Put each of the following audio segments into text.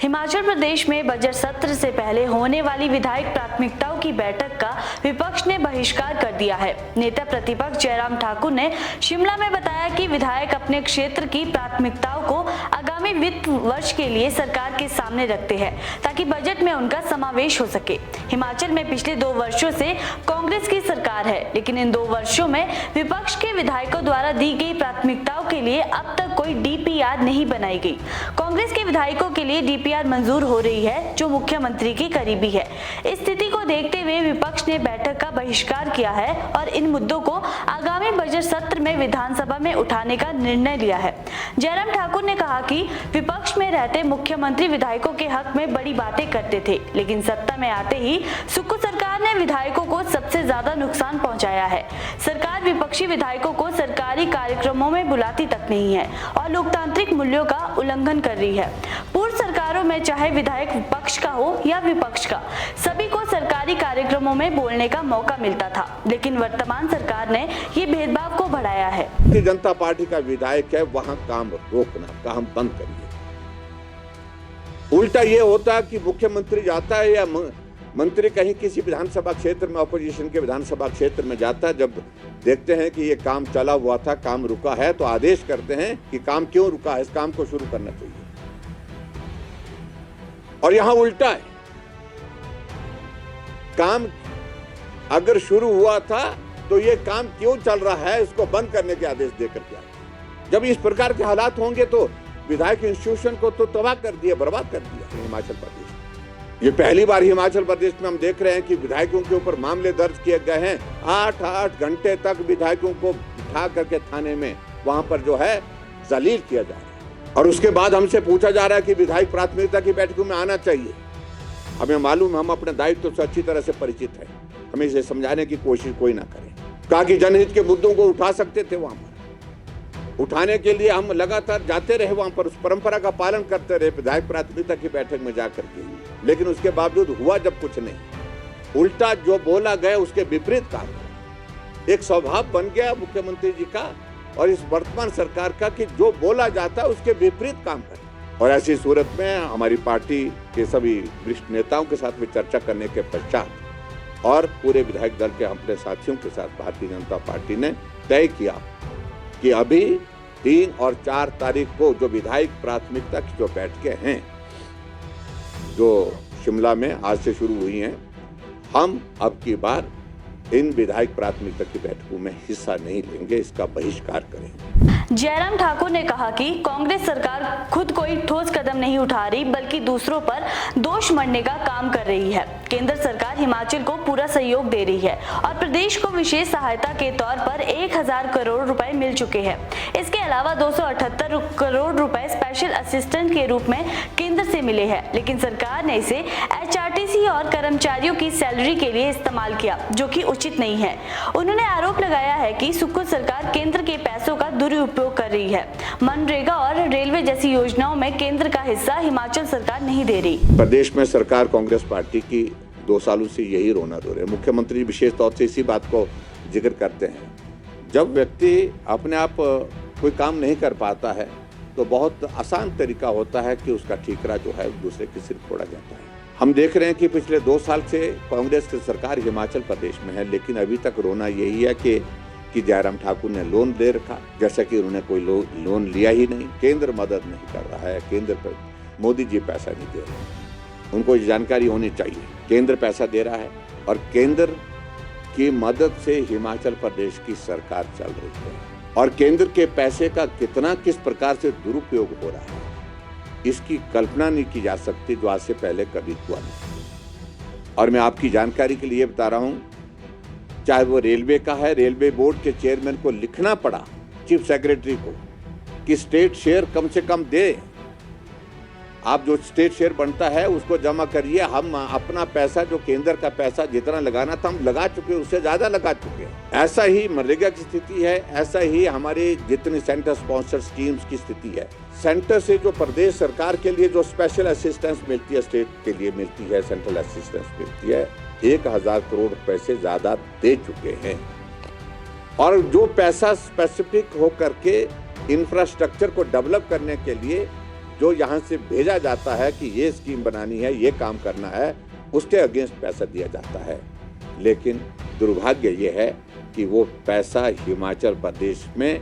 हिमाचल प्रदेश में बजट सत्र से पहले होने वाली विधायक प्राथमिकताओं की बैठक का विपक्ष ने बहिष्कार कर दिया है। नेता प्रतिपक्ष जयराम ठाकुर ने शिमला में बताया कि विधायक अपने क्षेत्र की प्राथमिकताओं को आगामी वित्त वर्ष के लिए सरकार के सामने रखते हैं ताकि बजट में उनका समावेश हो सके। हिमाचल में पिछले 2 वर्षों से कांग्रेस की सरकार है, लेकिन इन 2 वर्षों में विपक्ष के विधायकों द्वारा दी गई प्राथमिकताओं के लिए अब तक कोई डीपीआर नहीं बनाई गई। कांग्रेस के विधायकों के लिए डीपीआर मंजूर हो रही है, जो मुख्यमंत्री की करीबी है। इस स्थिति को देखते हुए विपक्ष ने बैठक का बहिष्कार किया है और इन मुद्दों को आगामी बजट सत्र में विधानसभा में उठाने का निर्णय लिया है। जयराम ठाकुर ने कहा कि विपक्ष में रहते मुख्यमंत्री विधायकों के हक में बड़ी बातें करते थे, लेकिन सत्ता में आते ही सुक्खू सरकार ने विधायकों को सबसे ज्यादा नुकसान पहुंचाया है। सरकार विपक्षी विधायकों को सरकारी कार्यक्रमों में बुलाती तक नहीं है और लोकतांत्रिक मूल्यों का उल्लंघन कर रही है। पूर्व सरकारों में चाहे विधायक विपक्ष का हो या विपक्ष का, सभी को सरकारी कार्यक्रमों में बोलने का मौका मिलता था, लेकिन वर्तमान सरकार ने ये भेदभाव को बढ़ाया है। भारतीय जनता पार्टी का विधायक है, वहां काम रोकना, काम बंद करिए। उल्टा ये होता कि मुख्यमंत्री जाता है या मंत्री कहीं किसी विधानसभा क्षेत्र में, अपोजिशन के विधानसभा क्षेत्र में जाता है, जब देखते हैं कि ये काम चला हुआ था, काम रुका है, तो आदेश करते हैं कि काम क्यों रुका है, इस काम को शुरू करना चाहिए। और यहां उल्टा है, काम अगर शुरू हुआ था तो ये काम क्यों चल रहा है, इसको बंद करने के आदेश देकर के आए। जब इस प्रकार के हालात होंगे तो विधायक इंस्टीट्यूशन को तो तबाह कर दिया, बर्बाद कर दिया हिमाचल प्रदेश। ये पहली बार हिमाचल प्रदेश में हम देख रहे हैं कि विधायकों के ऊपर मामले दर्ज किए गए हैं। 8-8 घंटे तक विधायकों को बिठा करके थाने में वहां पर जो है जलील किया जा रहा है, और उसके बाद हमसे पूछा जा रहा है कि विधायक प्राथमिकता की बैठकों में आना चाहिए। हमें मालूम, हम अपने दायित्व से अच्छी तरह से परिचित है, हमें इसे समझाने की कोशिश कोई ना करे। कहा कि जनहित के मुद्दों को उठा सकते थे, वहां पर उठाने के लिए हम लगातार जाते रहे, वहां पर उस परंपरा का पालन करते रहे, विधायक प्राथमिकता की बैठक में जाकर के, लेकिन उसके बावजूद हुआ जब कुछ नहीं। उल्टा जो बोला गया उसके विपरीत काम, एक स्वभाव बन गया मुख्यमंत्री जी का और इस वर्तमान सरकार का कि जो बोला जाता है उसके विपरीत काम करें। और ऐसी सूरत में हमारी पार्टी के सभी वरिष्ठ नेताओं के साथ में चर्चा करने के पश्चात और पूरे विधायक दल के अपने साथियों के साथ भारतीय जनता पार्टी ने तय किया कि अभी 3 और 4 तारीख को जो विधायक प्राथमिकता की जो बैठकें हैं, जो शिमला में आज से शुरू हुई हैं, हम अब की बार इन विधायक प्राथमिकता की बैठकों में हिस्सा नहीं लेंगे, इसका बहिष्कार करेंगे। जयराम ठाकुर ने कहा कि कांग्रेस सरकार खुद कोई ठोस कदम नहीं उठा रही, बल्कि दूसरों पर दोष मढ़ने का काम कर रही है। केंद्र सरकार हिमाचल को पूरा सहयोग दे रही है और प्रदेश को विशेष सहायता के तौर पर 1000 करोड़ रुपए मिल चुके हैं। इसके अलावा 278 करोड़ रुपए स्पेशल असिस्टेंट के रूप में केंद्र से मिले हैं, लेकिन सरकार ने इसे HRTC और कर्मचारियों की सैलरी के लिए इस्तेमाल किया, जो कि उचित नहीं है। उन्होंने आरोप लगाया है कि सुक्खू सरकार केंद्र के पैसों का दुरुपयोग कर रही है। मनरेगा और रेलवे जैसी योजनाओं में केंद्र का हिस्सा हिमाचल सरकार नहीं दे रही। प्रदेश में सरकार कांग्रेस पार्टी की 2 सालों से यही रोना रो रहे हैं। मुख्यमंत्री विशेष तौर से इसी बात को जिक्र करते हैं, जब व्यक्ति अपने आप कोई काम नहीं कर पाता है तो बहुत आसान तरीका होता है कि उसका ठीकरा जो है दूसरे के सिर फोड़ा जाता है। हम देख रहे हैं कि पिछले 2 साल से कांग्रेस की सरकार हिमाचल प्रदेश में है, लेकिन अभी तक रोना यही है कि जयराम ठाकुर ने लोन दे रखा, जैसा कि उन्होंने कोई लोन लिया ही नहीं। केंद्र मदद नहीं कर रहा है, केंद्र पर मोदी जी पैसा नहीं दे रहे। उनको ये जानकारी होनी चाहिए, केंद्र पैसा दे रहा है और केंद्र की मदद से हिमाचल प्रदेश की सरकार चल रही है, और केंद्र के पैसे का कितना किस प्रकार से दुरुपयोग हो रहा है, इसकी कल्पना नहीं की जा सकती, जो आज से पहले कभी हुआ नहीं। और मैं आपकी जानकारी के लिए बता रहा हूं, चाहे वो रेलवे का है, रेलवे बोर्ड के चेयरमैन को लिखना पड़ा, चीफ सेक्रेटरी को, कि स्टेट शेयर कम से कम दे। आप जो स्टेट शेयर बनता है उसको जमा करिए। हम अपना पैसा, जो केंद्र का पैसा जितना लगाना था हम लगा चुके, उससे ज्यादा लगा चुके। ऐसा ही मनरेगा की स्थिति है, ऐसा ही हमारी जितनी सेंटर स्पॉन्सर स्कीम्स की स्थिति है। सेंटर से जो प्रदेश सरकार के लिए जो स्पेशल असिस्टेंस मिलती है, स्टेट के लिए मिलती है, सेंट्रल असिस्टेंस मिलती है, 1000 करोड़ रुपए से ज्यादा दे चुके हैं। और जो पैसा स्पेसिफिक होकर के इंफ्रास्ट्रक्चर को डेवलप करने के लिए जो यहाँ से भेजा जाता है कि ये स्कीम बनानी है, ये काम करना है, उसके अगेंस्ट पैसा दिया जाता है। लेकिन दुर्भाग्य ये है कि वो पैसा हिमाचल प्रदेश में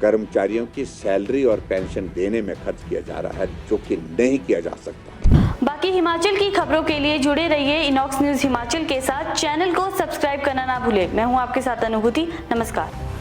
कर्मचारियों की सैलरी और पेंशन देने में खर्च किया जा रहा है, जो कि नहीं किया जा सकता। बाकी हिमाचल की खबरों के लिए जुड़े रहिए इनॉक्स न्यूज हिमाचल के साथ। चैनल को सब्सक्राइब करना ना भूलें। मैं हूं आपके साथ अनुभूति। नमस्कार।